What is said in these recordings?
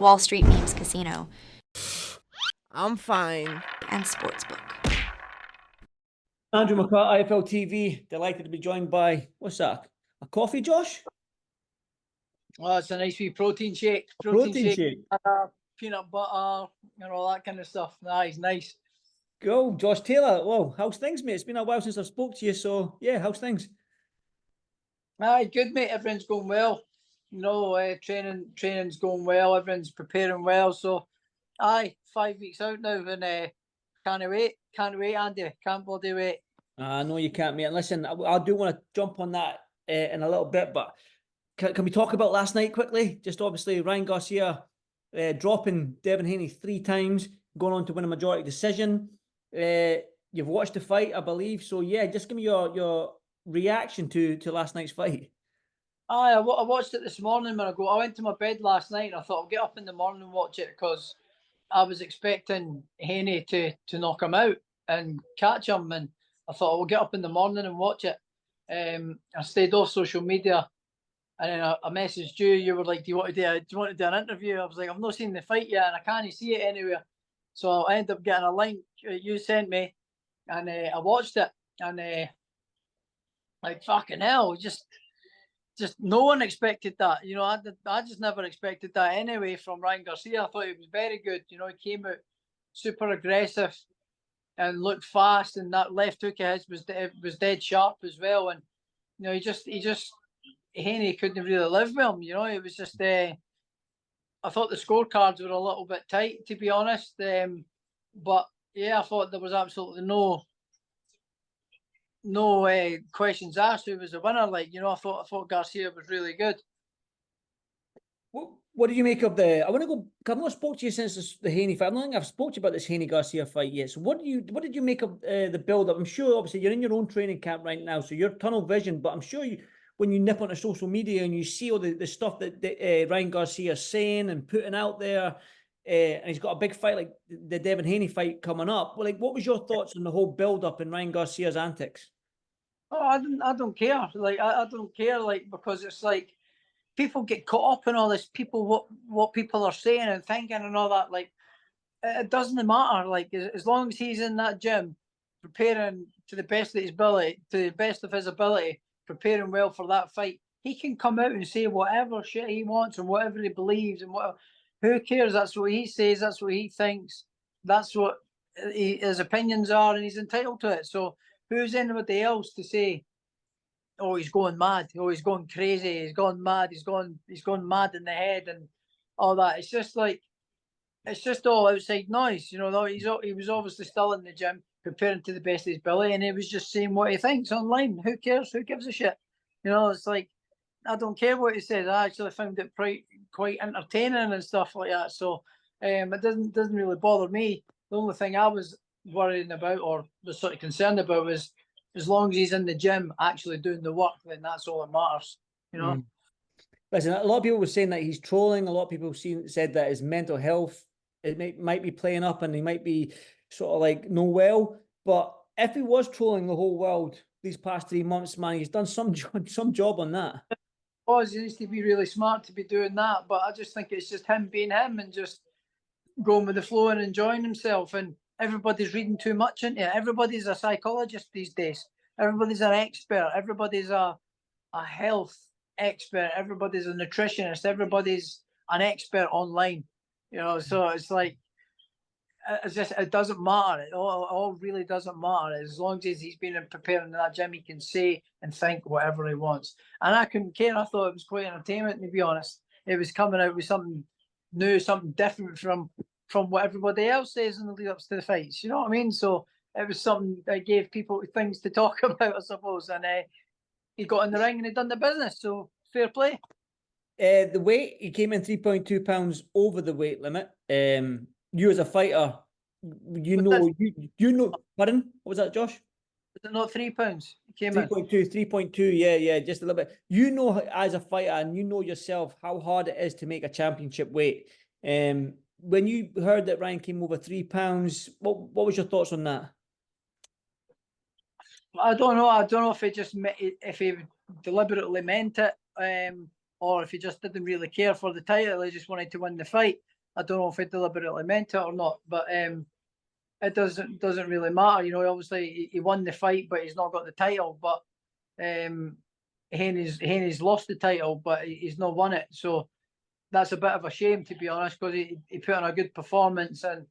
Wall Street Memes Casino, I'm fine. and Sportsbook. Andrew McCart, iFLTV. Delighted to be joined by, what's that? A coffee, Josh? Oh, it's a nice wee protein shake. Protein shake. Peanut butter, all that kind of stuff. Nice. Go, Josh Taylor. Whoa, how's things, mate? It's been a while since I've spoke to you, so yeah, how's things? Aye, good, mate. Everything's going well. Training's going well. Everyone's preparing well. So, 5 weeks out now, and can't wait, Andy. Can't bloody wait. I know you can't, mate. And listen, I do want to jump on that in a little bit, but can we talk about last night quickly? Just obviously Ryan Garcia dropping Devin Haney 3 times, going on to win a majority decision. You've watched the fight, I believe. So yeah, just give me your reaction to last night's fight. I watched it this morning when I went to my bed last night, and I thought I'll get up in the morning and watch it because I was expecting Haney to knock him out and catch him, and I thought I'll get up in the morning and watch it. I stayed off social media, and then I messaged you. You were like, "Do you want to do an interview?" I was like, "I've not seen the fight yet, and I can't see it anywhere." So I ended up getting a link you sent me, and I watched it, and like fucking hell, just no one expected that. I just never expected that anyway from Ryan Garcia. I thought he was very good. He came out super aggressive and looked fast, and that left hook of his was dead sharp as well. And he just Haney couldn't really live with him. It was just I thought the scorecards were a little bit tight, to be honest. But yeah, I thought there was absolutely no questions asked who was the winner. I thought Garcia was really good. What do you make of the? I want to go. I've not spoke to you since the Haney fight. I don't think I've spoke to you about this Haney Garcia fight yet. So what did you make of the build up? I'm sure obviously you're in your own training camp right now, so you're tunnel vision. But I'm sure when you nip onto social media and you see all the stuff that Ryan Garcia is saying and putting out there, and he's got a big fight like the Devin Haney fight coming up. Well, what was your thoughts on the whole build up in Ryan Garcia's antics? Oh, I don't care. I don't care. Because it's like people get caught up in all this. What people are saying and thinking and all that. It doesn't matter. As long as he's in that gym, preparing to the best of his ability, preparing well for that fight, he can come out and say whatever shit he wants and whatever he believes and whatever. Who cares? That's what he says. That's what he thinks. That's what his opinions are, and he's entitled to it. So who's anybody else to say, "Oh, he's going mad. Oh, he's going crazy. He's gone mad. He's gone mad in the head and all that." It's just all outside noise. He was obviously still in the gym, preparing to the best of his ability, and he was just saying what he thinks online. Who cares? Who gives a shit? It's like, I don't care what he says. I actually found it quite entertaining and stuff like that. So it doesn't really bother me. The only thing I was worrying about or was sort of concerned about was, as long as he's in the gym actually doing the work, then that's all that matters. Listen, a lot of people were saying that he's trolling. A lot of people said that his mental health might be playing up and he might be sort of like no well. But if he was trolling the whole world these past 3 months, man, he's done some job on that. He needs to be really smart to be doing that. But I just think it's just him being him and just going with the flow and enjoying himself. And everybody's reading too much into it. Everybody's a psychologist these days. Everybody's an expert. Everybody's a health expert. Everybody's a nutritionist. Everybody's an expert online. So it's like, it doesn't matter. It all really doesn't matter. As long as he's been preparing in that gym, he can say and think whatever he wants. And I couldn't care. I thought it was quite entertainment, to be honest. It was coming out with something new, something different from what everybody else says in the lead-ups to the fights. You know what I mean? So it was something that gave people things to talk about, I suppose. And he got in the ring and he done the business. So fair play. The weight, he came in 3.2 pounds over the weight limit. You as a fighter, pardon? What was that, Josh? Was it not 3 pounds? He came 3.2, yeah, just a little bit. As a fighter, and yourself how hard it is to make a championship weight. When you heard that Ryan came over 3 pounds, what was your thoughts on that? I don't know if he deliberately meant it, or if he just didn't really care for the title. He just wanted to win the fight. I don't know if he deliberately meant it or not, but it doesn't really matter. You know, obviously he won the fight, but he's not got the title. But Haney's lost the title, but he's not won it. So that's a bit of a shame, to be honest, because he put on a good performance and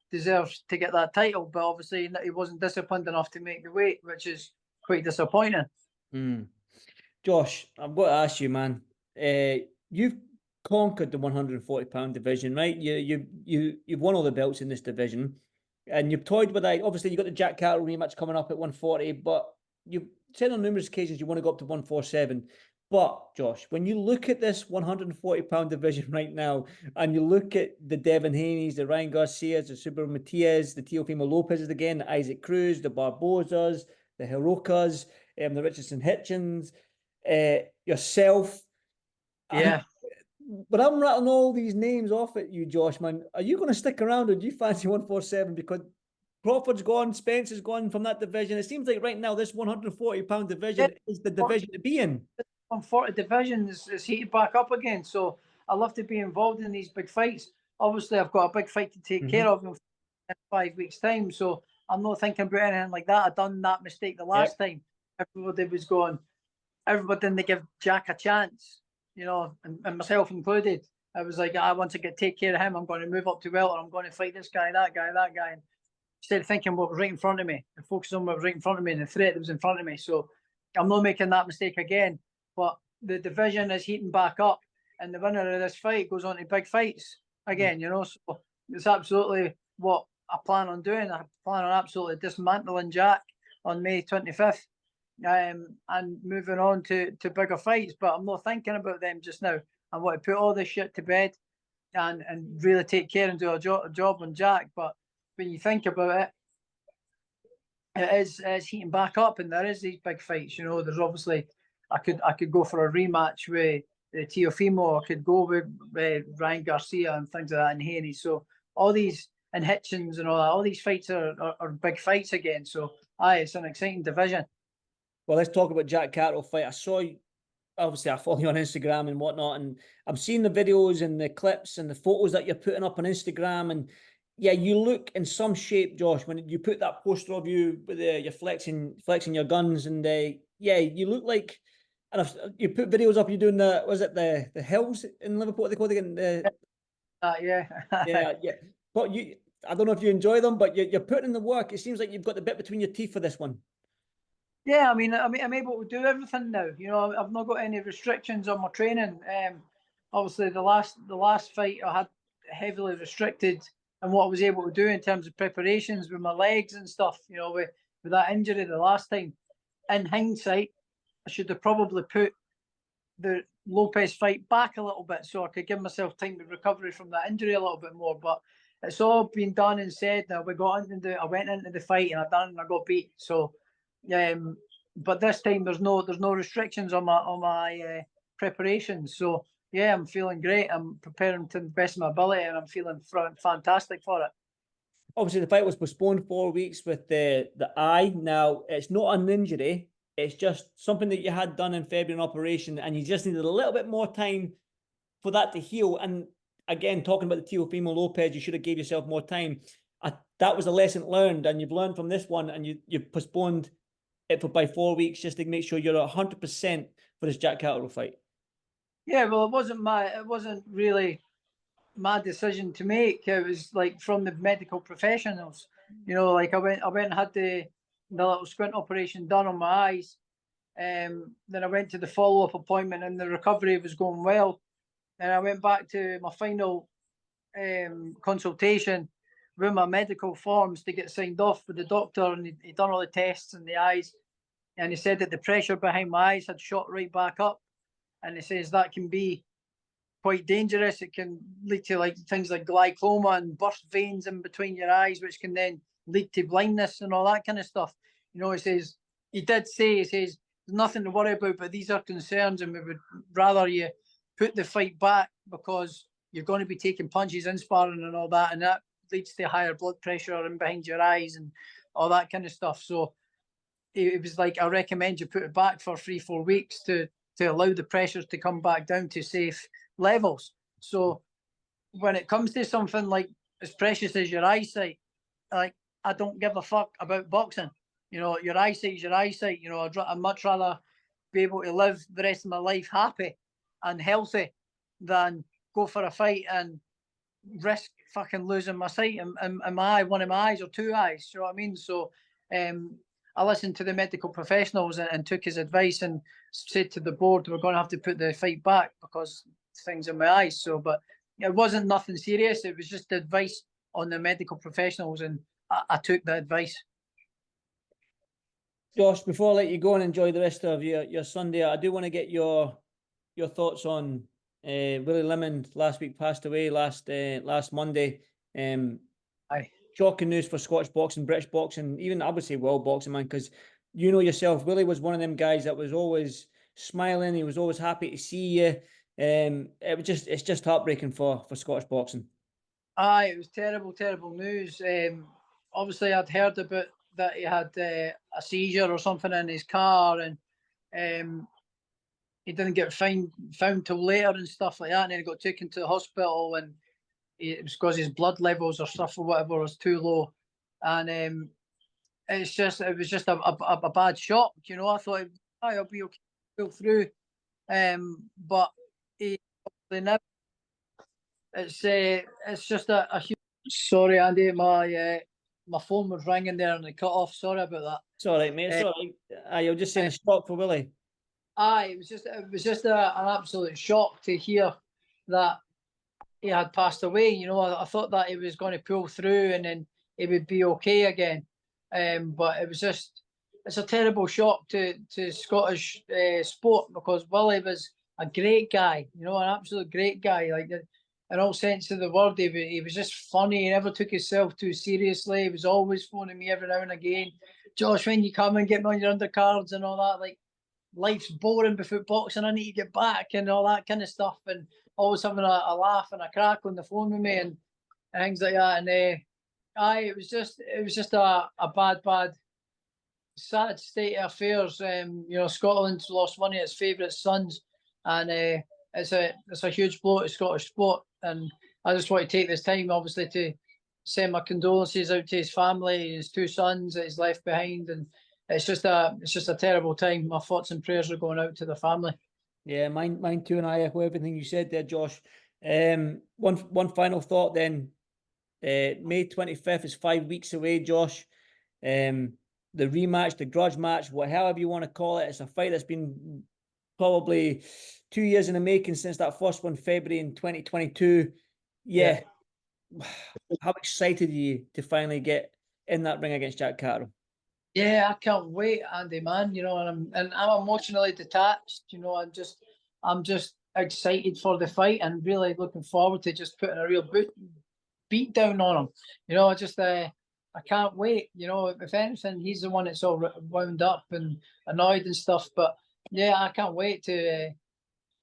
deserves to get that title. But obviously he wasn't disciplined enough to make the weight, which is quite disappointing. Josh, I've got to ask you, man. You've conquered the 140-pound division, right? You've won all the belts in this division, and you've toyed with that. Obviously, you got the Jack Catterall rematch coming up at 140, but you've said on numerous occasions you want to go up to 147. But Josh, when you look at this 140-pound division right now, and you look at the Devin Haneys, the Ryan Garcias, the Super Matias, the Teofimo Lopez's again, the Isaac Cruz, the Barbosas, the Hirocas, the Richardson Hitchens, yourself. Yeah. But I'm rattling all these names off at you, Josh, man. Are you going to stick around, or do you fancy 147? Because Crawford's gone, Spencer's gone from that division. It seems like right now this 140-pound division is the division to be in. 140 division is heated back up again. So I love to be involved in these big fights. Obviously, I've got a big fight to take care of in 5 weeks' time. So I'm not thinking about anything like that. I done that mistake the last time. Everybody was going, everybody didn't give Jack a chance, you know, and myself included. I was like, I want to take care of him. I'm going to move up to welter. I'm going to fight this guy, that guy, that guy. And instead of thinking what was right in front of me and focusing on what was right in front of me and the threat that was in front of me. So I'm not making that mistake again. But the division is heating back up, and the winner of this fight goes on to big fights again, you know. So it's absolutely what I plan on doing. I plan on absolutely dismantling Jack on May 25th and moving on to bigger fights. But I'm not thinking about them just now. I want to put all this shit to bed and really take care and do a job on Jack. But when you think about it, it is heating back up, and there is these big fights. You know, there's obviously I could go for a rematch with Teofimo. I could go with Ryan Garcia and things like that, and Haney. So all these, and Hitchens and all these fights are big fights again. So it's an exciting division. Well, let's talk about Jack Catterall fight. I saw you, obviously I follow you on Instagram and whatnot, and I'm seeing the videos and the clips and the photos that you're putting up on Instagram, and yeah, you look in some shape, Josh, when you put that poster of you with you're flexing your guns, and yeah, you look like. And you put videos up, you're doing the hills in Liverpool, what they call it again? Yeah. But I don't know if you enjoy them, but you're putting in the work. It seems like you've got the bit between your teeth for this one. Yeah, I mean, I'm able to do everything now. You know, I've not got any restrictions on my training. Obviously, the last fight I had heavily restricted in what I was able to do in terms of preparations with my legs and stuff. You know, with that injury the last time. In hindsight, I should have probably put the Lopez fight back a little bit so I could give myself time to recovery from that injury a little bit more. But it's all been done and said. Now I went into the fight and I got beat. So, but this time there's no restrictions on my preparations. So yeah, I'm feeling great. I'm preparing to the best of my ability, and I'm feeling fantastic for it. Obviously, the fight was postponed 4 weeks with the eye. Now it's not an injury. It's just something that you had done in February, an operation, and you just needed a little bit more time for that to heal. And again, talking about the Teofimo Lopez, you should have gave yourself more time. That was a lesson learned, and you've learned from this one, and you've postponed it by 4 weeks just to make sure you're 100% for this Jack Catterall fight. Yeah, well, it wasn't really my decision to make. It was like from the medical professionals. You know, like I went and had the little squint operation done on my eyes. Then I went to the follow-up appointment, and the recovery was going well. And I went back to my final consultation with my medical forms to get signed off with the doctor, and he'd done all the tests in the eyes, and he said that the pressure behind my eyes had shot right back up, and he says that can be quite dangerous. It can lead to like things like glaucoma and burst veins in between your eyes, which can then lead to blindness and all that kind of stuff. You know, he says there's nothing to worry about, but these are concerns, and we would rather you put the fight back because you're going to be taking punches in sparring and all that, and that leads to higher blood pressure in behind your eyes and all that kind of stuff. So it was like, I recommend you put it back for 3-4 weeks to allow the pressures to come back down to safe levels. So when it comes to something like as precious as your eyesight, like I don't give a fuck about boxing. You know, your eyesight is your eyesight. You know, I'd much rather be able to live the rest of my life happy and healthy than go for a fight and risk fucking losing my sight in my eye, one of my eyes or two eyes. You know what I mean? So I listened to the medical professionals and took his advice and said to the board we're going to have to put the fight back because things in my eyes. So, but it wasn't nothing serious. It was just advice on the medical professionals, and I took the advice. Josh, before I let you go and enjoy the rest of your Sunday, I do want to get your thoughts on Willie Limond. Last week passed away last Monday. Aye. Shocking news for Scottish boxing, British boxing, even I would say world boxing, man, because you know yourself, Willie was one of them guys that was always smiling. He was always happy to see you. It's just heartbreaking for Scottish boxing. Aye, it was terrible news. Obviously, I'd heard about that he had a seizure or something in his car, and he didn't get found till later and stuff like that. And then he got taken to the hospital, and it was because his blood levels or stuff or whatever was too low. And it was just a bad shock. You know, I thought I'll be okay, pull through, but he never. It's just a huge. Sorry, Andy, my phone was ringing there and it cut off. Sorry about that. It's all right, mate. It's all right. You're just saying a shock for Willie. Aye, it was just an absolute shock to hear that he had passed away. You know, I thought that he was going to pull through and then he would be okay again. But it's a terrible shock to Scottish sport, because Willie was a great guy. You know, an absolute great guy. Like, in all sense of the word, he was just funny. He never took himself too seriously. He was always phoning me every now and again. Josh, when you come and get me on your undercards and all that, like, life's boring before boxing. I need to get back and all that kind of stuff. And always having a laugh and a crack on the phone with me and things like that. And it was just a bad, sad state of affairs. You know, Scotland's lost one of its favourite sons, and it's a huge blow to Scottish sport. And I just want to take this time, obviously, to send my condolences out to his family, his two sons that he's left behind, and it's just a terrible time. My thoughts and prayers are going out to the family. Yeah, mine too, and I echo everything you said there, Josh. One final thought then. May 25th is 5 weeks away, Josh. The rematch, the grudge match, however you want to call it, it's a fight that's been probably 2 years in the making since that first one, February in 2022. Yeah. How excited are you to finally get in that ring against Jack Catterall? Yeah, I can't wait, Andy, man. You know, and I'm emotionally detached. You know, I'm just excited for the fight and really looking forward to just putting a real beat down on him. You know, I can't wait. You know, if anything, he's the one that's all wound up and annoyed and stuff. But yeah, I can't wait to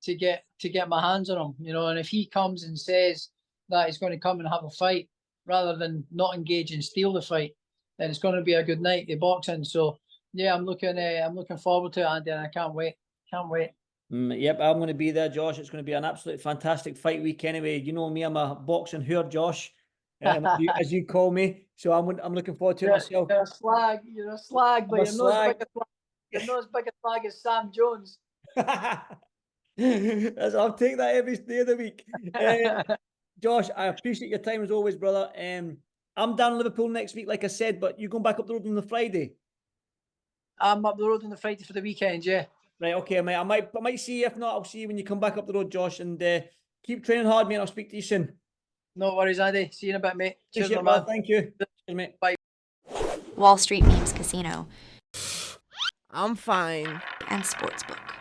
get my hands on him. You know, and if he comes and says that he's going to come and have a fight rather than not engage and steal the fight, then it's going to be a good night to boxing. So yeah, I'm looking forward to it, Andy, and I can't wait. Yep, I'm going to be there, Josh. It's going to be an absolute fantastic fight week anyway. You know me, I'm a boxing whore, Josh, as you call me. So I'm looking forward to it myself. You're a slag, but you're not as big a slag as Sam Jones. I'll take that every day of the week. Josh, I appreciate your time as always, brother. I'm down in Liverpool next week, like I said, but you going back up the road on the Friday? I'm up the road on the Friday for the weekend, yeah. Right, okay, mate. I might see you. If not, I'll see you when you come back up the road, Josh. And keep training hard, mate. I'll speak to you soon. No worries, Andy. See you in a bit, mate. Cheers, man. Thank you. Cheers, mate. Bye. Wall Street Memes Casino I'm fine. and Sportsbook.